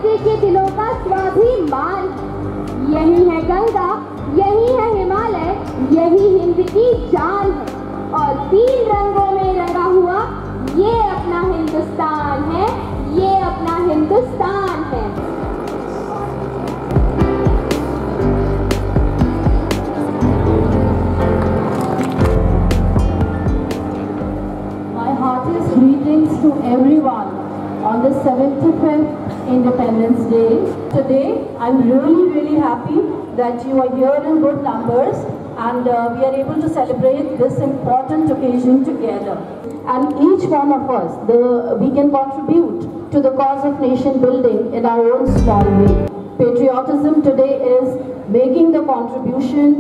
भारतीय के दिलों का स्वाभिमान है। यही है गंगा, यही है हिमालय, यही हिंद की जान है। और 3 रंगों में रंगा हुआ ये अपना हिंदुस्तान है, ये अपना हिंदुस्तान है। My heartiest greetings to everyone on the 75th Independence Day. Today, I'm really happy that you are here in good numbers and we are able to celebrate this important occasion together. And each one of us, we can contribute to the cause of nation building in our own small way. Patriotism today is making the contribution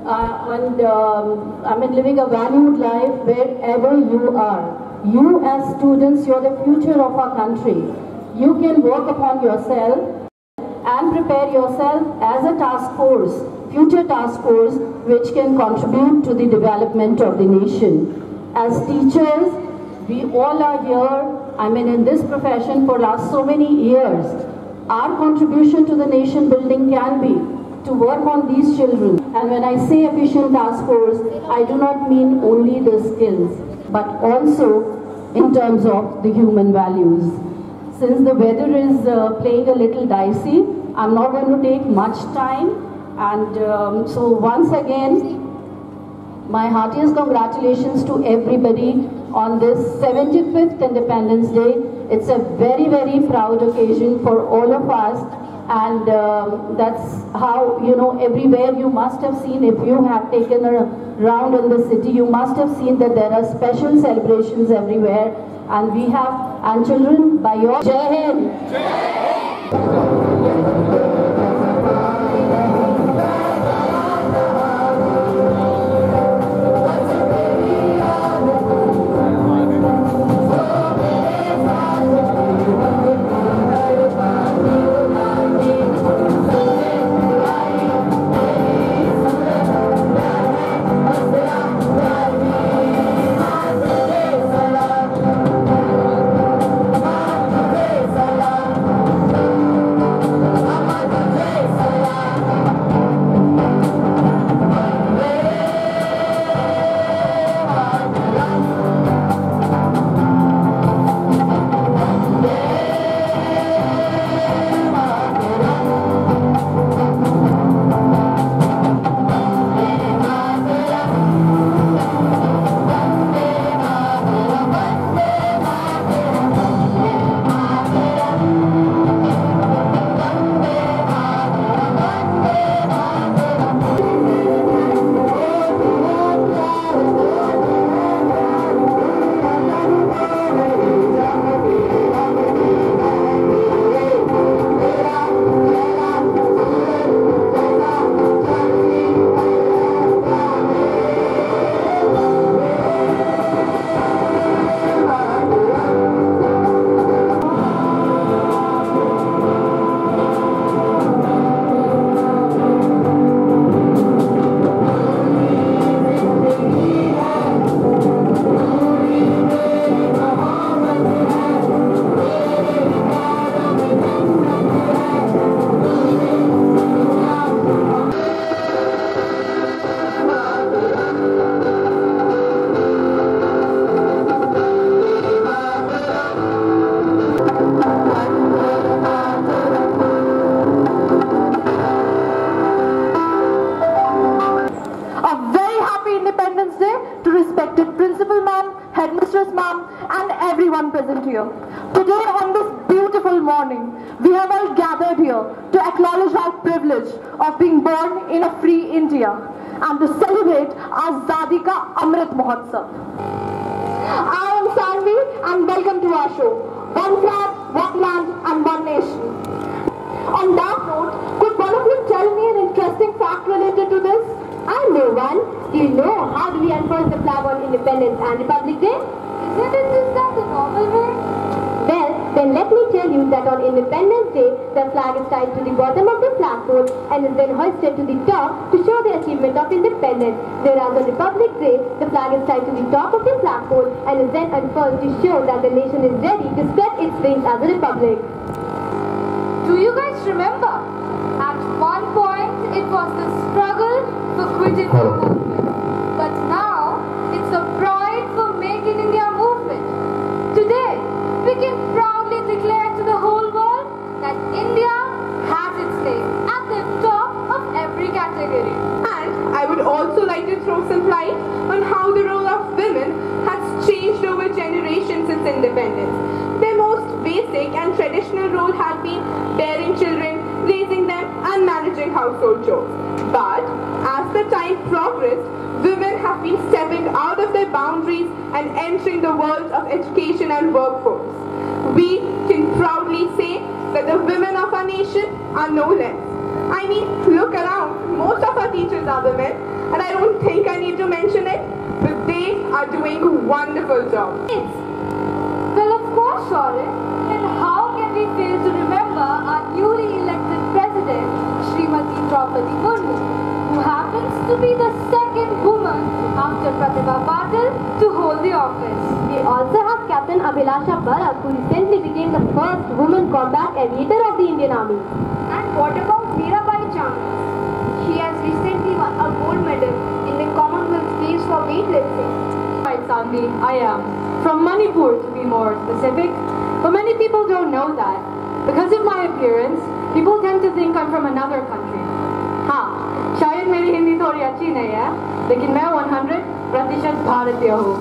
and living a valued life wherever you are. You as students, you're the future of our country. You can work upon yourself and prepare yourself as a task force, future task force, which can contribute to the development of the nation. As teachers, we all are here, in this profession for last so many years. Our contribution to the nation building can be to work on these children. And when I say efficient task force, I do not mean only the skills, but also in terms of the human values. Since the weather is playing a little dicey, I'm not going to take much time. And so once again, my heartiest congratulations to everybody on this 75th Independence Day. It's a very proud occasion for all of us. And that's how, everywhere you must have seen, if you have taken a round in the city, you must have seen that there are special celebrations everywhere. And we have, and children, by your Jai Hind! Present here. Today on this beautiful morning, we have all gathered here to acknowledge our privilege of being born in a free India and to celebrate Azadi Ka Amrit Mahotsav. I am Sanvi and welcome to our show, One Flag, One Land and One Nation. On that note, could one of you tell me an interesting fact related to this? I know one. Do you know how do we unfurl the flag on Independence and Republic Day? Isn't it just that the normal way? Well, then let me tell you that on Independence Day, the flag is tied to the bottom of the flagpole and is then hoisted to the top to show the achievement of independence. Whereas on Republic Day, the flag is tied to the top of the flagpole and is then unfurled to show that the nation is ready to spread its wings as a republic. Do you guys remember? At one point, it was the struggle for quitting the movement. But now, it's a pride for Make in India movement. Today, we can proudly declare to the whole world that India has its name at the top of every category. And I would also like to throw some light on how the role of women has changed over generations since independence. Their most basic and traditional role had been bearing children, raising them and managing household chores. But as the time progressed, women have been stepping out of their boundaries and entering the world of education and workforce. We can proudly say that the women of our nation are no less. I mean, look around, most of our teachers are women, and I don't think I need to mention it, but they are doing a wonderful job. Well, of course, Shaurya. And how can we fail to remember our newly elected president, Srimati Draupadi Murmu, who happens to be the second woman after Pratibha Patil to hold the office. We also have Captain Abhilasha Barak, who recently became the first woman combat aviator of the Indian Army. And what about Mirabai Chamas? She has recently won a gold medal in the Commonwealth Games for weightlifting. Right, Sanvi, I am. From Manipur, to be more specific. But many people don't know that. Because of my appearance, people tend to think I'm from another country. हाँ, शायद मेरी हिंदी थोड़ी अच्छी नहीं है, लेकिन मैं 100% भारतीय हूँ.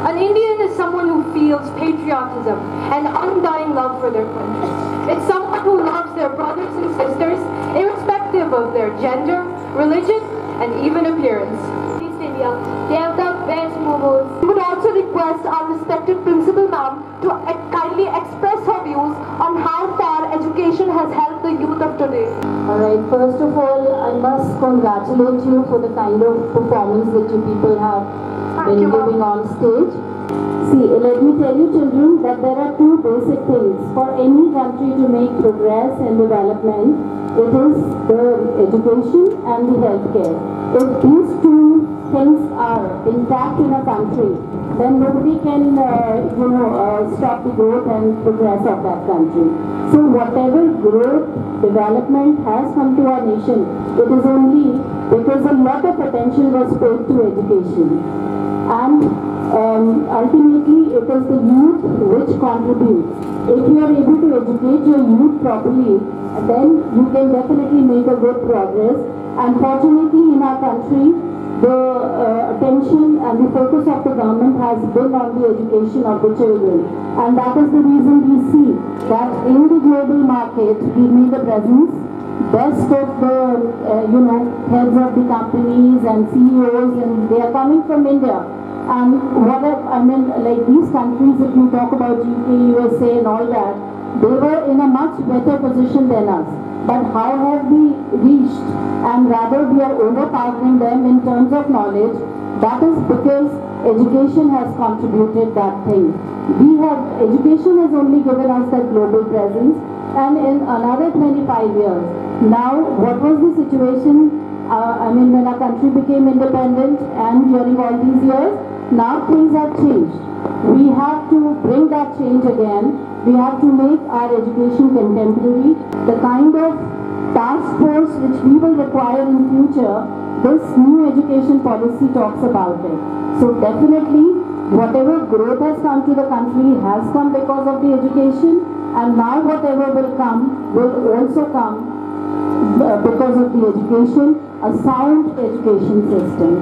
An Indian is someone who feels patriotism and undying love for their country. It's someone who loves their brothers and sisters, irrespective of their gender, religion, and even appearance. They have the best momos. We would also request our respected principal ma'am to kindly express her views on how far education has helped the youth of today. Alright, first of all, I must congratulate you for the kind of performance that you people have been giving on stage. See, let me tell you children that there are two basic things for any country to make progress and development. It is the education and the healthcare. If these two things are intact in a country, then nobody can, stop the growth and progress of that country. So whatever growth, development has come to our nation, it is only because a lot of attention was paid to education. And ultimately, it is the youth which contributes. If you are able to educate your youth properly, then you can definitely make a good progress. And fortunately, in our country, the attention and the focus of the government has been on the education of the children. And that is the reason we see that in the global market, we made a presence. Best of the, heads of the companies and CEOs, and they are coming from India. And like these countries, if you talk about UK, USA and all that, they were in a much better position than us. But how have we reached? And rather we are overpowering them in terms of knowledge. That is because education has contributed that thing. Education has only given us that global presence. And in another 25 years, now what was the situation? When our country became independent and during all these years, now things have changed. We have to bring that change again. We have to make our education contemporary. The kind of task force which we will require in future, this new education policy talks about it. So definitely, whatever growth has come to the country has come because of the education, and now whatever will come will also come because of the education, a sound education system.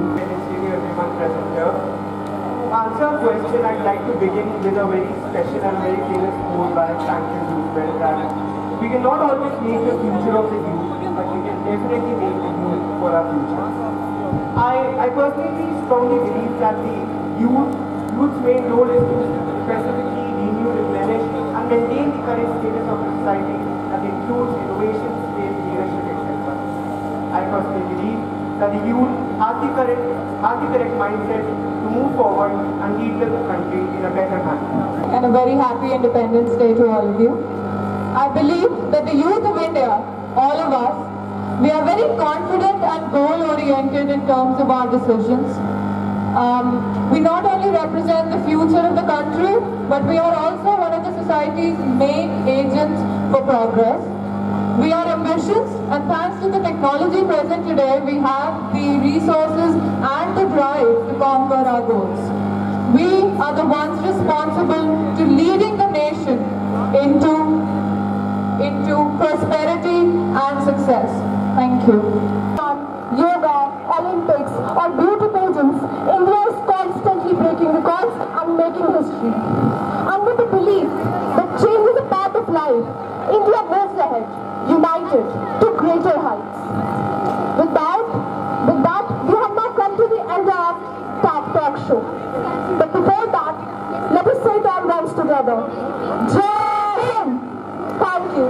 To answer a question, I'd like to begin with a very special and very famous quote by Franklin Roosevelt that we cannot always make the future of the youth, but we can definitely make the youth for our future. I personally strongly believe that the youth's main role is to specifically renew, replenish, and maintain the current status of the society that includes innovation, space, leadership, etc. I personally believe that the youth has the correct mindset to move forward and lead the country in a better manner. And a very happy Independence Day to all of you. I believe that the youth of India, all of us, we are very confident and goal-oriented in terms of our decisions. We not only represent the future of the country, but we are also one of the society's main agents for progress. questions, and thanks to the technology present today, we have the resources and the drive to conquer our goals. We are the ones responsible to leading the nation into prosperity and success. Thank you. Yoga, Olympics, or beauty pageants, India is constantly breaking records and making history. And with the belief that change is a part of life, India moves ahead, united, to greater heights. With that, we have now come to the end of TAG Talk Show. But before that, let us say it all once together. Jai Hind! Thank you.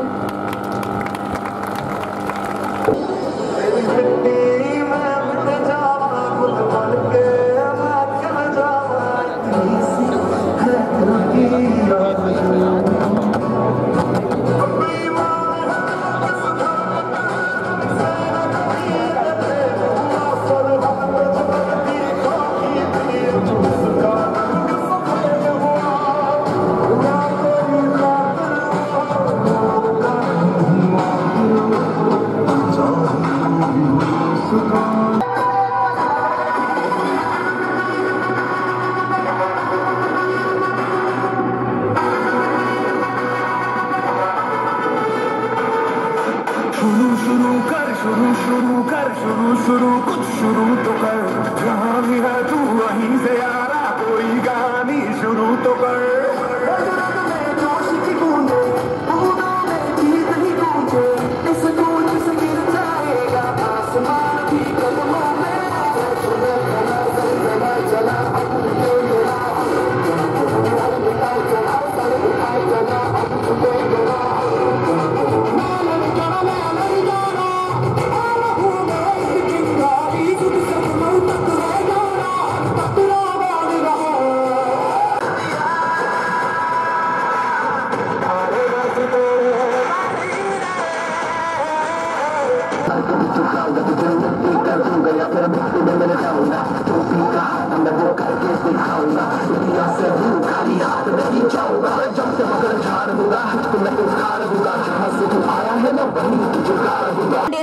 शुरू कुछ शुरू तो कर, जहाँ भी है तू वहीं से यारा, कोई कहानी शुरू तो कर।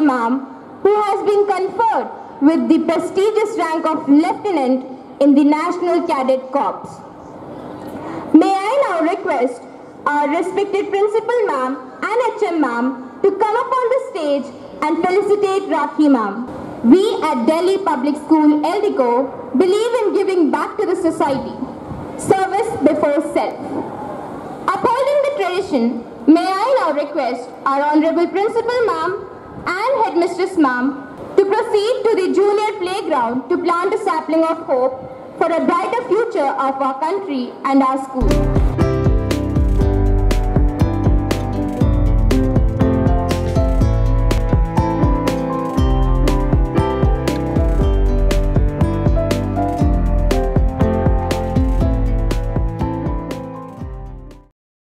Ma'am, who has been conferred with the prestigious rank of Lieutenant in the National Cadet Corps. May I now request our respected Principal Ma'am and HM Ma'am to come up on the stage and felicitate Rakhi Ma'am. We at Delhi Public School, Eldico, believe in giving back to the society. Service before self. Upholding the tradition, may I now request our Honorable Principal Ma'am and Headmistress Ma'am to proceed to the junior playground to plant a sapling of hope for a brighter future of our country and our school.